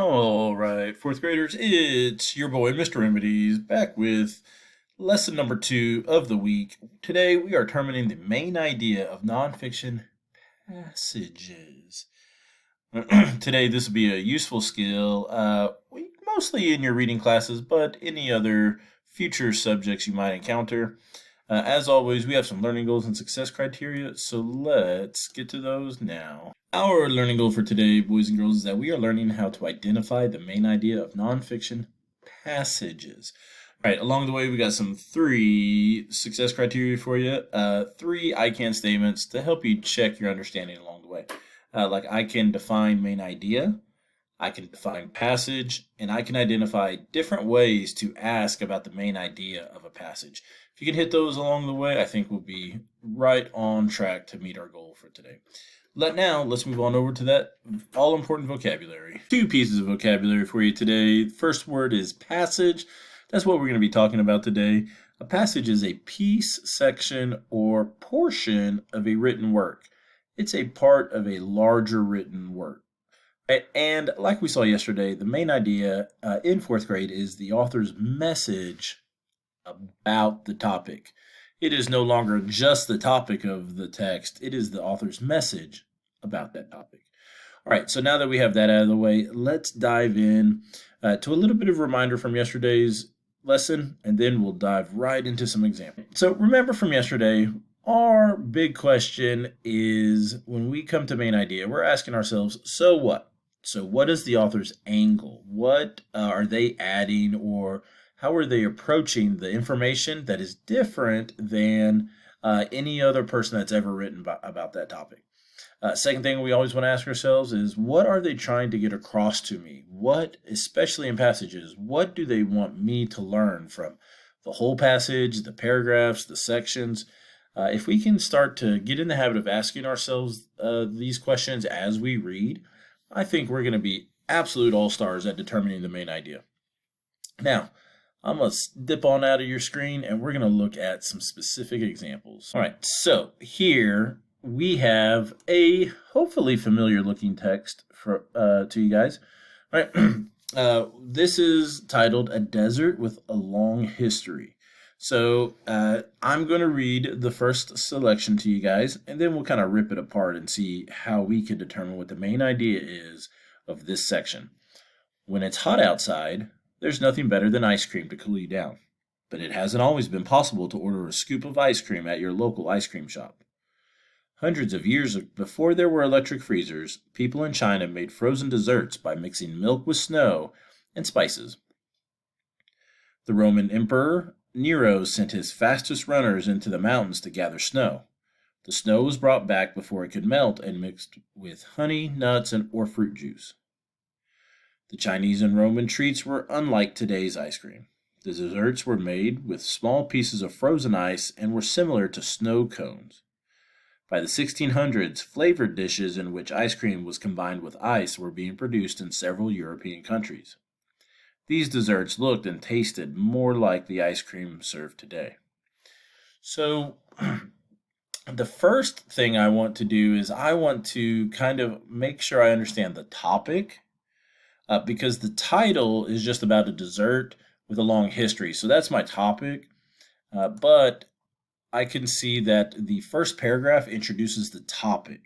All right, fourth graders, it's your boy, Mr. Remedies, back with lesson number 2 of the week. Today, we are determining the main idea of nonfiction passages. Today, this will be a useful skill, mostly in your reading classes, but any other future subjects you might encounter. As always, we have some learning goals and success criteria, so let's get to those now. Our learning goal for today, boys and girls, is that we are learning how to identify the main idea of nonfiction passages. All right, along the way, we got some 3 success criteria for you, 3 I can statements to help you check your understanding along the way. Like I can define main idea, I can define passage, and I can identify different ways to ask about the main idea of a passage. If you can hit those along the way, I think we'll be right on track to meet our goal for today. Let's move on over to that all-important vocabulary. 2 pieces of vocabulary for you today. First word is passage. That's what we're going to be talking about today. A passage is a piece, section, or portion of a written work. It's a part of a larger written work. And like we saw yesterday, the main idea in 4th grade is the author's message about the topic. It is no longer just the topic of the text, it is the author's message about that topic. All right, so now that we have that out of the way, let's dive in to a little bit of a reminder from yesterday's lesson, and then we'll dive right into some examples. So remember from yesterday, our big question is when we come to main idea, we're asking ourselves, so what? So what is the author's angle? What are they adding, or how are they approaching the information that is different than any other person that's ever written about that topic? Second thing we always want to ask ourselves is, what are they trying to get across to me? What, especially in passages, what do they want me to learn from the whole passage, the paragraphs, the sections? If we can start to get in the habit of asking ourselves these questions as we read, I think we're going to be absolute all-stars at determining the main idea. Now, I'm going to dip on out of your screen and we're going to look at some specific examples. All right, so here we have a hopefully familiar looking text for to you guys. All right, this is titled A Desert with a Long History. So I'm going to read the first selection to you guys, and then we'll kind of rip it apart and see how we can determine what the main idea is of this section. When it's hot outside, there's nothing better than ice cream to cool you down. But it hasn't always been possible to order a scoop of ice cream at your local ice cream shop. Hundreds of years before there were electric freezers, people in China made frozen desserts by mixing milk with snow and spices. The Roman Emperor Nero sent his fastest runners into the mountains to gather snow. The snow was brought back before it could melt and mixed with honey, nuts, or fruit juice. The Chinese and Roman treats were unlike today's ice cream. The desserts were made with small pieces of frozen ice and were similar to snow cones. By the 1600s, flavored dishes in which ice cream was combined with ice were being produced in several European countries. These desserts looked and tasted more like the ice cream served today. So, the first thing I want to do is I want to kind of make sure I understand the topic, because the title is just about a dessert with a long history. So that's my topic, but I can see that the first paragraph introduces the topic.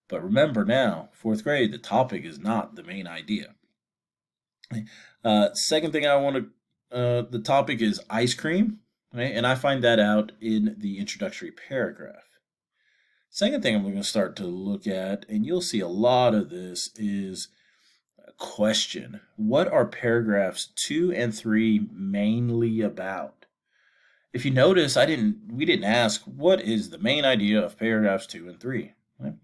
But remember now, 4th grade, the topic is not the main idea. Second thing I want to, the topic is ice cream, right? And I find that out in the introductory paragraph. Second thing I'm going to start to look at, and you'll see a lot of this, is a question. What are paragraphs 2 and 3 mainly about? If you notice, we didn't ask what is the main idea of paragraphs 2 and 3, right?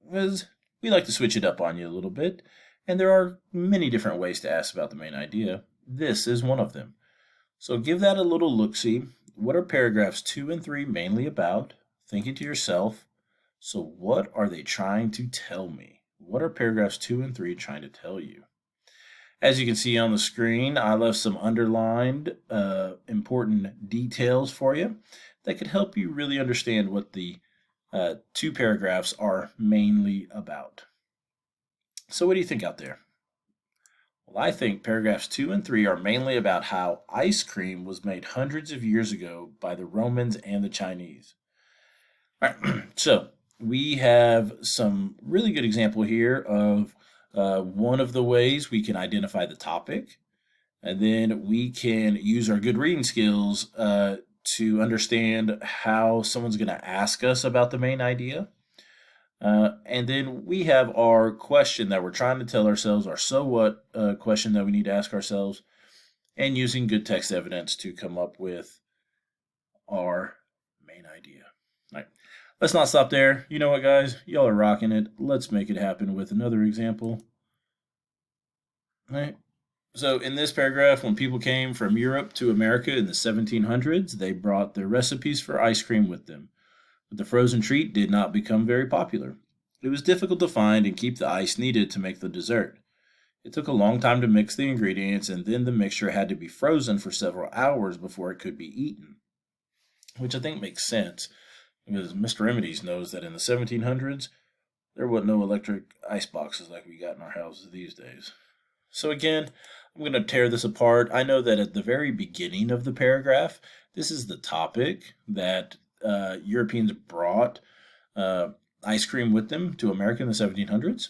Because we like to switch it up on you a little bit. And there are many different ways to ask about the main idea. This is one of them. So give that a little look-see. What are paragraphs 2 and 3 mainly about? Thinking to yourself, so what are they trying to tell me? What are paragraphs 2 and 3 trying to tell you? As you can see on the screen, I left some underlined important details for you that could help you really understand what the 2 paragraphs are mainly about. So what do you think out there? Well, I think paragraphs 2 and 3 are mainly about how ice cream was made hundreds of years ago by the Romans and the Chinese. All right, so we have some really good example here of one of the ways we can identify the topic, and then we can use our good reading skills to understand how someone's going to ask us about the main idea. And then we have our question that we're trying to tell ourselves, our so what question that we need to ask ourselves, and using good text evidence to come up with our main idea. All right, let's not stop there. You know what, guys? Y'all are rocking it. Let's make it happen with another example. All right. So, in this paragraph, when people came from Europe to America in the 1700s, they brought their recipes for ice cream with them. But the frozen treat did not become very popular. It was difficult to find and keep the ice needed to make the dessert. It took a long time to mix the ingredients, and then the mixture had to be frozen for several hours before it could be eaten. Which I think makes sense, because Mr. Remedies knows that in the 1700s, there wasn't no electric ice boxes like we got in our houses these days. So again, I'm going to tear this apart. I know that at the very beginning of the paragraph, this is the topic that Europeans brought ice cream with them to America in the 1700s.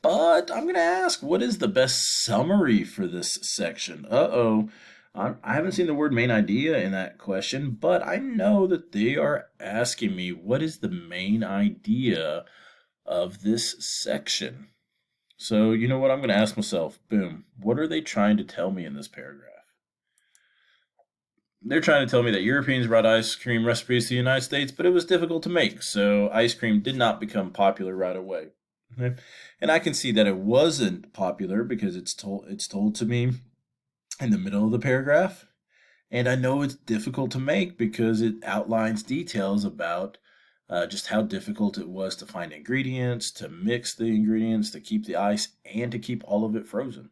But I'm going to ask, what is the best summary for this section? I haven't seen the word main idea in that question, but I know that they are asking me what is the main idea of this section. So, you know what? I'm going to ask myself, boom, what are they trying to tell me in this paragraph? They're trying to tell me that Europeans brought ice cream recipes to the United States, but it was difficult to make, so ice cream did not become popular right away. Okay? And I can see that it wasn't popular because it's told to me in the middle of the paragraph. And I know it's difficult to make because it outlines details about just how difficult it was to find ingredients, to mix the ingredients, to keep the ice, and to keep all of it frozen.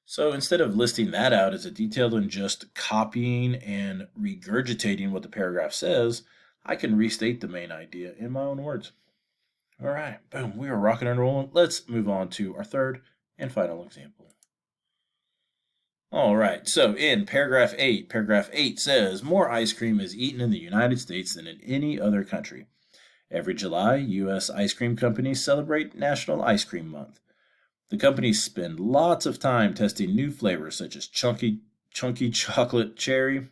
So instead of listing that out as a detail and just copying and regurgitating what the paragraph says, I can restate the main idea in my own words. All right, boom, we are rocking and rolling. Let's move on to our third and final example. All right, so in paragraph 8 says, more ice cream is eaten in the United States than in any other country. Every July, U.S. ice cream companies celebrate National Ice Cream Month. The companies spend lots of time testing new flavors such as chunky chocolate cherry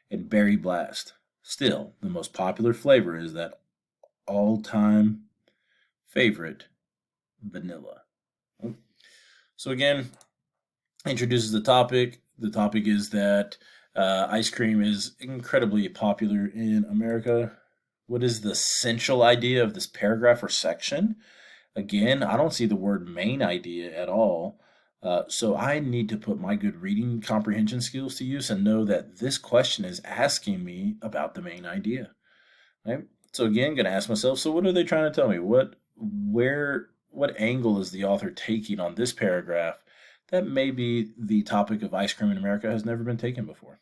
and berry blast. Still, the most popular flavor is that all-time favorite, vanilla. So again, introduces the topic. The topic is that ice cream is incredibly popular in America. What is the central idea of this paragraph or section? Again, I don't see the word main idea at all. So I need to put my good reading comprehension skills to use and know that this question is asking me about the main idea. Right? So again, going to ask myself, so what are they trying to tell me? What angle is the author taking on this paragraph that maybe the topic of ice cream in America has never been taken before?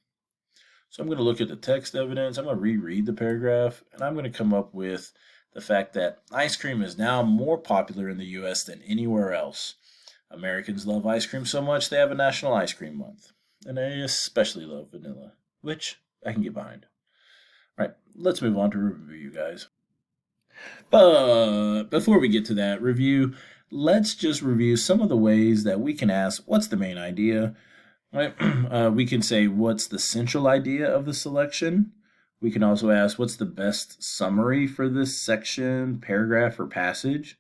So I'm going to look at the text evidence, I'm going to reread the paragraph, and I'm going to come up with the fact that ice cream is now more popular in the U.S. than anywhere else. Americans love ice cream so much they have a National Ice Cream Month, and they especially love vanilla, which I can get behind. All right, let's move on to review, guys. But before we get to that review, let's just review some of the ways that we can ask, what's the main idea? Right? We can say, what's the central idea of the selection? We can also ask, what's the best summary for this section, paragraph, or passage?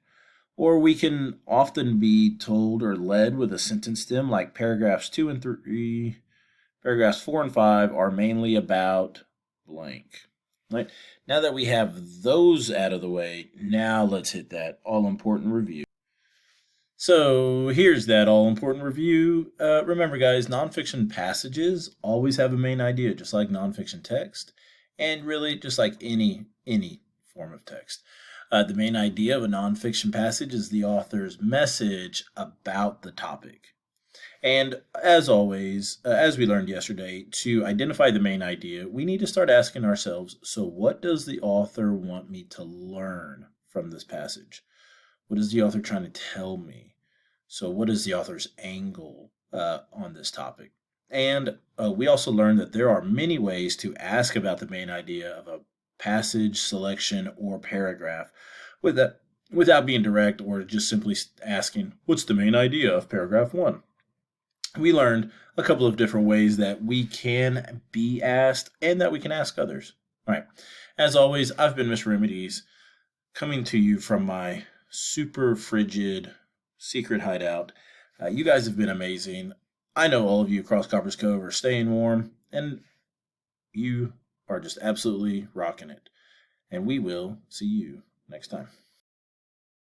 Or we can often be told or led with a sentence stem like paragraphs 2 and 3, paragraphs 4 and 5 are mainly about blank. Right? Now that we have those out of the way, now let's hit that all-important review. So here's that all-important review. Remember, guys, nonfiction passages always have a main idea, just like nonfiction text, and really just like any form of text. The main idea of a nonfiction passage is the author's message about the topic. And as always, as we learned yesterday, to identify the main idea, we need to start asking ourselves, so what does the author want me to learn from this passage? What is the author trying to tell me? So, what is the author's angle on this topic? And we also learned that there are many ways to ask about the main idea of a passage, selection, or paragraph without, without being direct or just simply asking, what's the main idea of paragraph one? We learned a couple of different ways that we can be asked and that we can ask others. All right. As always, I've been Mr. Remedies coming to you from my super frigid secret hideout. You guys have been amazing. I know all of you across Copper's Cove are staying warm, and you are just absolutely rocking it. And we will see you next time.